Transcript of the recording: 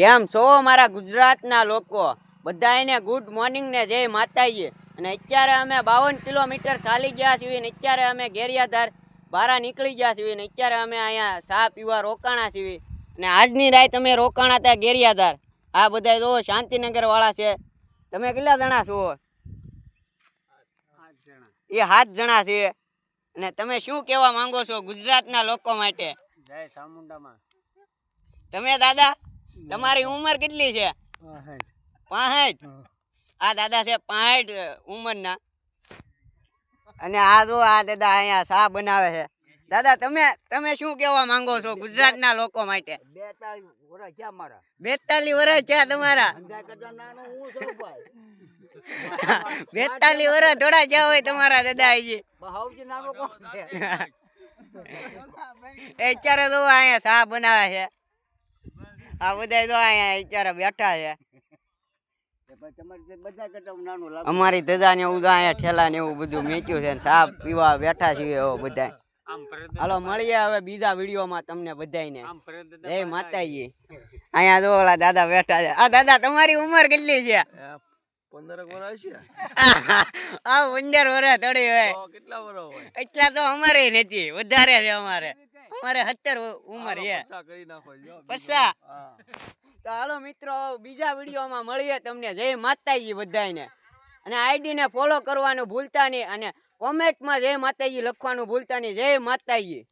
કેમ છો મારા ગુજરાતના લોકો? બધાને ગુડ મોર્નિંગ ને જય માતાજી. અને અત્યારે અમે 52 કિલોમીટર ચાલી ગયા છીએ ને અત્યારે અમે ગેરિયાધાર બહાર નીકળી ગયા છીએ ને અત્યારે અમે અહીંયા ચા પીવા રોકાણા છીએ. અને આજની રાત અમે રોકાણા હતા ગેરિયાધાર. આ બધા જો શાંતિનગર વાળા છે. તમે કેટલા જણા છો? 7 જણા છે. અને તમે શું કહેવા માંગો છો ગુજરાતના લોકો માટે? જય ચામુંડામાં. તમે દાદા, તમારી ઉંમર કેટલી છે? 65. આ દાદા છે 65 ઉંમરના. અને આ જો આ દાદા અહીંયા ચા બનાવે છે. દાદા તમે શું કહેવા માંગો છો ગુજરાતના લોકો માટે? 42 વર્ષ ક્યાં મારા? 42 વર્ષ ક્યાં તમારા? 42 વર્ષ થોડા ક્યાં હોય તમારા દાદા? હજી સૌથી નાનો કોણ છે? અત્યારે તો અહીંયા ચા બનાવે છે. આ બધા તો અહીંયા અત્યારે બેઠા છે. અમારી ધજા ને એવું અહીંયા ઠેલા ને એવું બધું મેચ્યું છે. ચા પીવા બેઠા છીએ બધા. હાલો મળીએ હવે બીજા વિડીયોમાં તમને બધાને. જય માતાજી. અહીંયા જો ઓલા દાદા બેઠા છે. આ દાદા તમારી ઉંમર કેટલી છે? 15 વર્ષ છે. આ 15 વર્ષ થોડી હોય. કેટલા વર્ષ હોય? એટલા તો અમારે નથી, વધારે છે અમારે 17 ઉંમર છે. 50. તો હાલો મિત્રો બીજા વિડીયોમાં મળીએ તમને. જય માતાજી બધાને. અને આઈડી ને ફોલો કરવાનું ભૂલતા નહીં અને કોમેન્ટમાં જય માતાજી લખવાનું ભૂલતા નહીં. જય માતાજી.